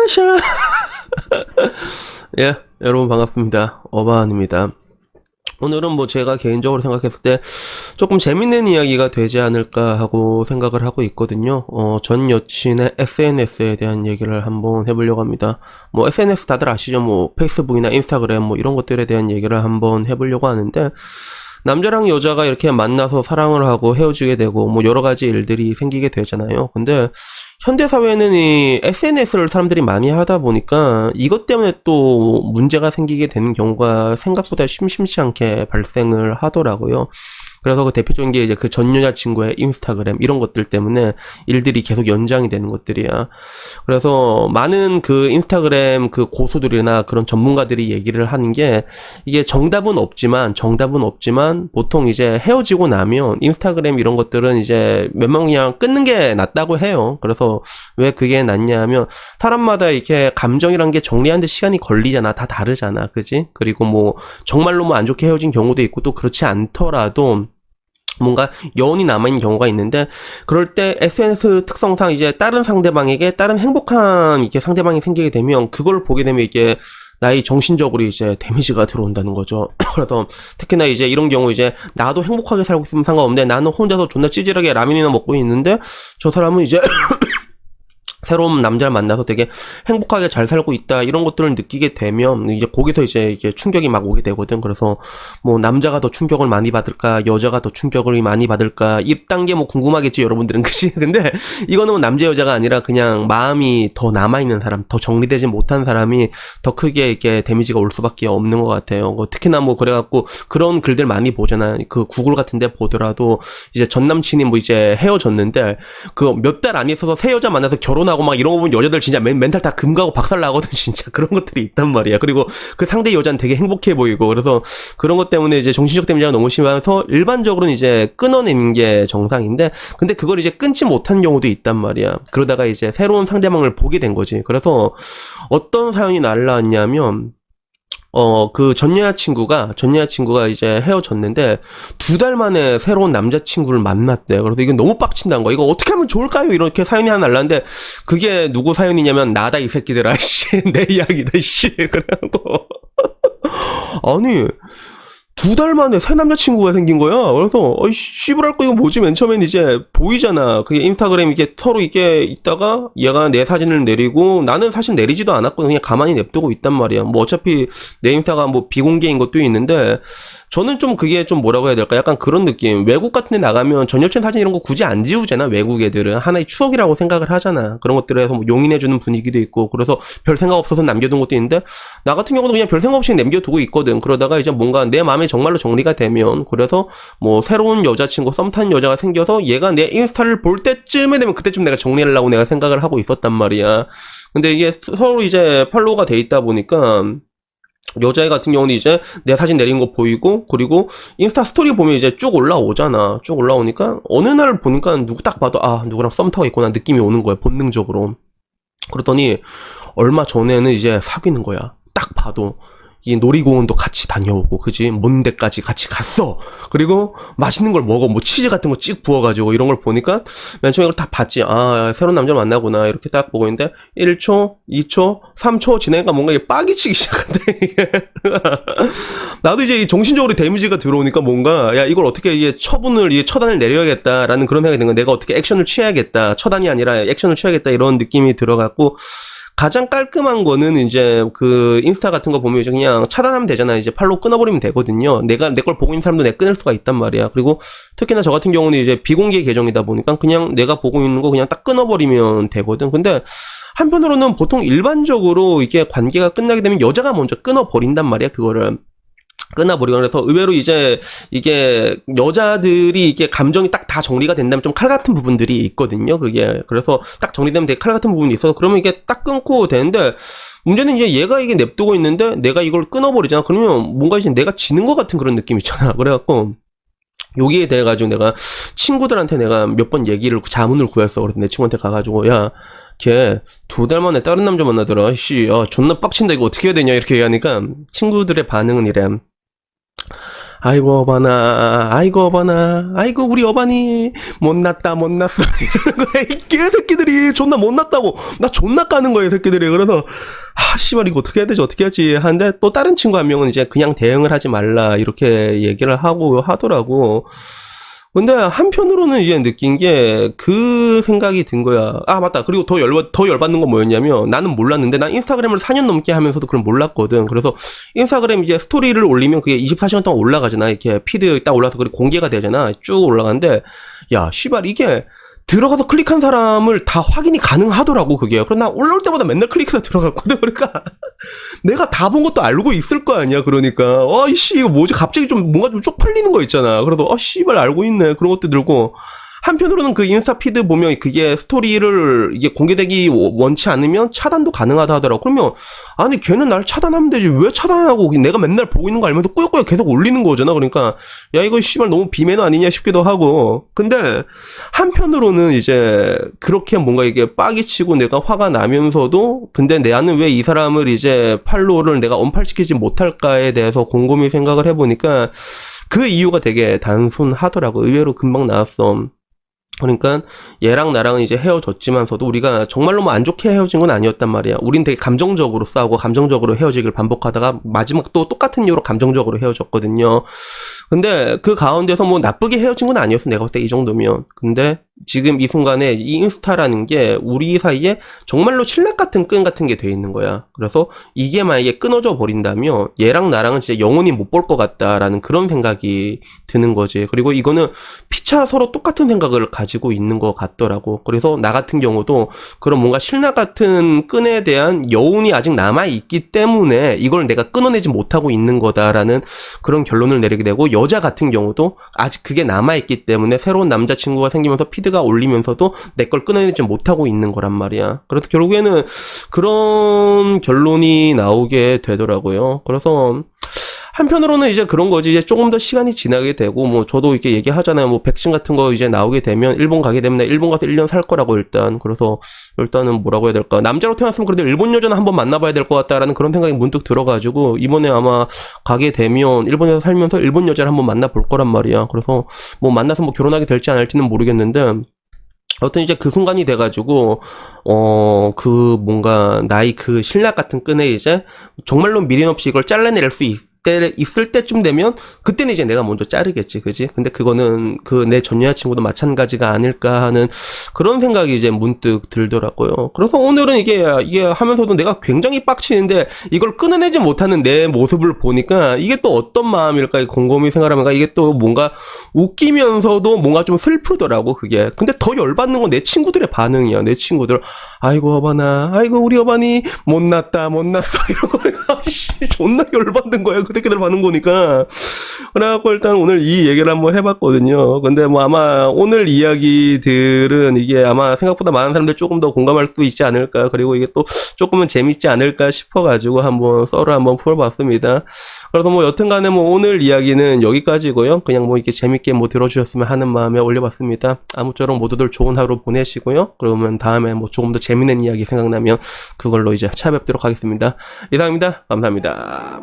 샤샤. 예, 여러분 반갑습니다. 어바한입니다. 오늘은 뭐 제가 개인적으로 생각했을 때 조금 재밌는 이야기가 되지 않을까 하고 생각을 하고 있거든요. 전 여친의 SNS에 대한 얘기를 한번 해보려고 합니다. 뭐 SNS 다들 아시죠? 뭐 페이스북이나 인스타그램 뭐 이런 것들에 대한 얘기를 한번 해보려고 하는데, 남자랑 여자가 이렇게 만나서 사랑을 하고 헤어지게 되고 뭐 여러 가지 일들이 생기게 되잖아요. 근데 현대사회는 이 SNS를 사람들이 많이 하다 보니까 이것 때문에 또 문제가 생기게 되는 경우가 생각보다 심심치 않게 발생을 하더라고요. 그래서 그 대표적인 게 이제 그 전 여자친구의 인스타그램 이런 것들 때문에 일들이 계속 연장이 되는 것들이야. 그래서 많은 그 인스타그램 그 고수들이나 그런 전문가들이 얘기를 하는 게, 이게 정답은 없지만 보통 이제 헤어지고 나면 인스타그램 이런 것들은 이제 웬만하면 그냥 끊는 게 낫다고 해요. 그래서 왜 그게 낫냐 하면, 사람마다 이렇게 감정이란 게 정리하는데 시간이 걸리잖아. 다 다르잖아. 그지? 그리고 뭐 정말로 뭐 안 좋게 헤어진 경우도 있고, 또 그렇지 않더라도 뭔가 여운이 남아있는 경우가 있는데, 그럴 때 SNS 특성상 이제 다른 상대방에게 다른 행복한 이렇게 상대방이 생기게 되면, 그걸 보게 되면 이게 나의 정신적으로 이제 데미지가 들어온다는 거죠. 그래서 특히나 이제 이런 경우, 이제 나도 행복하게 살고 있으면 상관없는데 나는 혼자서 존나 찌질하게 라면이나 먹고 있는데 저 사람은 이제 새로운 남자를 만나서 되게 행복하게 잘 살고 있다, 이런 것들을 느끼게 되면 이제 거기서 이제 충격이 막 오게 되거든. 그래서 뭐 남자가 더 충격을 많이 받을까, 여자가 더 충격을 많이 받을까, 이딴 게 뭐 궁금하겠지 여러분들은, 그치? 근데 이거는 뭐 남자 여자가 아니라 그냥 마음이 더 남아있는 사람, 더 정리되지 못한 사람이 더 크게 이렇게 데미지가 올 수밖에 없는 것 같아요. 특히나 뭐 그래갖고 그런 글들 많이 보잖아. 그 구글 같은 데 보더라도 이제 전 남친이 뭐 이제 헤어졌는데 그 몇 달 안 있어서 새 여자 만나서 결혼하고 막 이런 거 보면 여자들 진짜 멘탈 다 금가고 박살 나거든. 진짜 그런 것들이 있단 말이야. 그리고 그 상대 여자는 되게 행복해 보이고, 그래서 그런 것 때문에 이제 정신적 데미지가 너무 심해서 일반적으로는 이제 끊어내는 게 정상인데, 근데 그걸 이제 끊지 못한 경우도 있단 말이야. 그러다가 이제 새로운 상대방을 보게 된 거지. 그래서 어떤 사연이 날라왔냐면, 그 전 여자친구가 이제 헤어졌는데 2달 만에 새로운 남자친구를 만났대. 그래서 이건 너무 빡친다는 거야. 이거 어떻게 하면 좋을까요? 이렇게 사연이 하나 날랐는데, 그게 누구 사연이냐면 나다, 이 새끼들아. 씨, 내 이야기다, 씨. 그래갖고 아니 2달 만에 새 남자친구가 생긴 거야. 그래서 씨부랄 거 이거 뭐지? 맨 처음엔 이제 보이잖아. 그게 인스타그램 이게 서로 이게 있다가 얘가 내 사진을 내리고, 나는 사실 내리지도 않았거든. 그냥 가만히 냅두고 있단 말이야. 뭐 어차피 내 인스타가 뭐 비공개인 것도 있는데, 저는 좀 그게 좀 뭐라고 해야 될까? 약간 그런 느낌. 외국 같은 데 나가면 전 여친 사진 이런 거 굳이 안 지우잖아. 외국 애들은 하나의 추억이라고 생각을 하잖아. 그런 것들에서 뭐 용인해주는 분위기도 있고, 그래서 별 생각 없어서 남겨둔 것도 있는데, 나 같은 경우도 그냥 별 생각 없이 남겨두고 있거든. 그러다가 이제 뭔가 내 마음에 정말로 정리가 되면, 그래서 뭐 새로운 여자친구, 썸 타는 여자가 생겨서 얘가 내 인스타를 볼 때쯤에 되면 그때쯤 내가 정리하려고 내가 생각을 하고 있었단 말이야. 근데 이게 서로 이제 팔로우가 돼 있다 보니까 여자애 같은 경우는 이제 내 사진 내린 거 보이고, 그리고 인스타 스토리 보면 이제 쭉 올라오잖아. 쭉 올라오니까 어느 날 보니까 누구 딱 봐도 누구랑 썸 타고 있구나 느낌이 오는 거야, 본능적으로. 그랬더니 얼마 전에는 이제 사귀는 거야. 딱 봐도 이 놀이공원도 같이 다녀오고, 그지? 먼 데까지 같이 갔어. 그리고 맛있는 걸 먹어. 뭐 치즈 같은 거 찍 부어가지고 이런 걸 보니까 맨 처음에 이걸 다 봤지. 새로운 남자를 만나구나. 이렇게 딱 보고 있는데 1초, 2초, 3초 지나니까 뭔가 이게 빡이 치기 시작한다, 이게. 나도 이제 정신적으로 데미지가 들어오니까 뭔가, 야, 이걸 어떻게 이게 처단을 내려야겠다라는 그런 생각이 든 거야. 내가 어떻게 액션을 취해야겠다. 처단이 아니라 액션을 취해야겠다. 이런 느낌이 들어갔고, 가장 깔끔한 거는 이제 그 인스타 같은 거 보면 이제 그냥 차단하면 되잖아. 이제 팔로우 끊어버리면 되거든요. 내 걸 보고 있는 사람도 끊을 수가 있단 말이야. 그리고 특히나 저 같은 경우는 이제 비공개 계정이다 보니까 그냥 내가 보고 있는 거 그냥 딱 끊어버리면 되거든. 근데 한편으로는 보통 일반적으로 이게 관계가 끝나게 되면 여자가 먼저 끊어버린단 말이야, 그거를. 끊어버리고. 그래서 의외로 이제 이게 여자들이 이게 감정이 딱 다 정리가 된다면 좀 칼 같은 부분들이 있거든요, 그게. 그래서 딱 정리되면 되게 칼 같은 부분이 있어서 그러면 이게 딱 끊고 되는데, 문제는 이제 얘가 이게 냅두고 있는데 내가 이걸 끊어버리잖아. 그러면 뭔가 이제 내가 지는 것 같은 그런 느낌 있잖아. 그래갖고 여기에 대해 가지고 내가 친구들한테 내가 몇 번 얘기를 자문을 구했어. 그래서 내 친구한테 가가지고, 야, 걔 2달 만에 다른 남자 만나더라. 존나 빡친다. 이거 어떻게 해야 되냐. 이렇게 얘기하니까 친구들의 반응은 이래. 아이고 어바나, 아이고 어바나, 아이고 우리 어바니 못났다 못났어 이러는 거야. 이 개새끼들이 존나 못났다고 나 존나 까는 거야 이 새끼들이. 그래서 씨발 이거 어떻게 해야 되지 어떻게 하지 하는데, 또 다른 친구 한 명은 이제 그냥 대응을 하지 말라 이렇게 얘기를 하고 하더라고. 근데 한편으로는 이제 느낀 게 그 생각이 든 거야. 아 맞다. 그리고 더 열받는 건 뭐였냐면, 나는 몰랐는데, 난 인스타그램을 4년 넘게 하면서도 그걸 몰랐거든. 그래서 인스타그램 이제 스토리를 올리면 그게 24시간 동안 올라가잖아. 이렇게 피드 딱 올라서 그리고 공개가 되잖아. 쭉 올라가는데, 야 씨발 이게 들어가서 클릭한 사람을 다 확인이 가능하더라고 그게. 그래서 나 올라올 때마다 맨날 클릭해서 들어갔거든. 그러니까 내가 다 본 것도 알고 있을 거 아니야. 그러니까 아이씨 이거 뭐지 갑자기 좀 뭔가 좀 쪽팔리는 거 있잖아. 그래도 씨발 알고 있네 그런 것도 들고, 한편으로는 그 인스타 피드 보면 그게 스토리를 이게 공개되기 원치 않으면 차단도 가능하다 하더라고. 그러면 아니 걔는 날 차단하면 되지 왜 차단하고, 내가 맨날 보고 있는 거 알면서 꾸역꾸역 계속 올리는 거잖아. 그러니까 야 이거 씨발 너무 비매너 아니냐 싶기도 하고. 근데 한편으로는 이제 그렇게 뭔가 이게 빡이 치고 내가 화가 나면서도, 근데 나는 왜 이 사람을 이제 팔로우를 내가 언팔시키지 못할까에 대해서 곰곰이 생각을 해보니까 그 이유가 되게 단순하더라고. 의외로 금방 나왔어. 그러니까 얘랑 나랑은 이제 헤어졌지만서도 우리가 정말로 뭐 안 좋게 헤어진 건 아니었단 말이야. 우린 되게 감정적으로 싸우고 감정적으로 헤어지길 반복하다가 마지막 또 똑같은 이유로 감정적으로 헤어졌거든요. 근데 그 가운데서 뭐 나쁘게 헤어진 건 아니었어. 내가 봤을 때 이 정도면. 근데 지금 이 순간에 이 인스타라는 게 우리 사이에 정말로 신뢰 같은 끈 같은 게 돼 있는 거야. 그래서 이게 만약에 끊어져 버린다면 얘랑 나랑은 진짜 영원히 못 볼 것 같다라는 그런 생각이 드는 거지. 그리고 이거는 피차 서로 똑같은 생각을 가지고 있는 것 같더라고. 그래서 나 같은 경우도 그런 뭔가 신뢰 같은 끈에 대한 여운이 아직 남아있기 때문에 이걸 내가 끊어내지 못하고 있는 거다라는 그런 결론을 내리게 되고, 여자 같은 경우도 아직 그게 남아있기 때문에 새로운 남자친구가 생기면서 피드가 올리면서도 내 걸 끊어내지 못하고 있는 거란 말이야. 그래서 결국에는 그런 결론이 나오게 되더라고요. 그래서 한편으로는 이제 그런 거지. 이제 조금 더 시간이 지나게 되고, 뭐 저도 이렇게 얘기하잖아요. 뭐 백신 같은 거 이제 나오게 되면 일본 가게 되면 일본 가서 1년 살 거라고 일단. 그래서 일단은 뭐라고 해야 될까. 남자로 태어났으면 그래도 일본 여자는 한번 만나봐야 될 것 같다라는 그런 생각이 문득 들어가지고, 이번에 아마 가게 되면 일본에서 살면서 일본 여자를 한번 만나볼 거란 말이야. 그래서 뭐 만나서 뭐 결혼하게 될지 안 할지는 모르겠는데, 어떤 이제 그 순간이 돼가지고, 뭔가, 나의 그 신락 같은 끈에 이제, 정말로 미련 없이 이걸 잘라낼 수 있을 때쯤 되면, 그때는 이제 내가 먼저 자르겠지, 그지? 근데 그거는 그 내 전 여자친구도 마찬가지가 아닐까 하는 그런 생각이 이제 문득 들더라고요. 그래서 오늘은 이게 하면서도 내가 굉장히 빡치는데, 이걸 끊어내지 못하는 내 모습을 보니까, 이게 또 어떤 마음일까, 곰곰이 생각하면, 이게 또 뭔가 웃기면서도 뭔가 좀 슬프더라고, 그게. 근데 더 열받는 건 내 친구들의 반응이야, 내 친구들. 아이고, 어바나, 아이고, 우리 어바니, 못났다, 못났어, 이런 거. 존나 열받는 거야, 그 새끼들 반응 보니까. 그래갖고 일단 오늘 이 얘기를 한번 해봤거든요. 근데 뭐 아마 오늘 이야기들은 이게 아마 생각보다 많은 사람들 조금 더 공감할 수 있지 않을까. 그리고 이게 또 조금은 재밌지 않을까 싶어가지고 한번 썰을 한번 풀어봤습니다. 그래서 뭐 여튼간에 뭐 오늘 이야기는 여기까지고요. 그냥 뭐 이렇게 재밌게 뭐 들어주셨으면 하는 마음에 올려봤습니다. 아무쪼록 모두들 좋은 하루 보내시고요. 그러면 다음에 뭐 조금 더 재밌는 이야기 생각나면 그걸로 이제 찾아뵙도록 하겠습니다. 이상입니다. 감사합니다.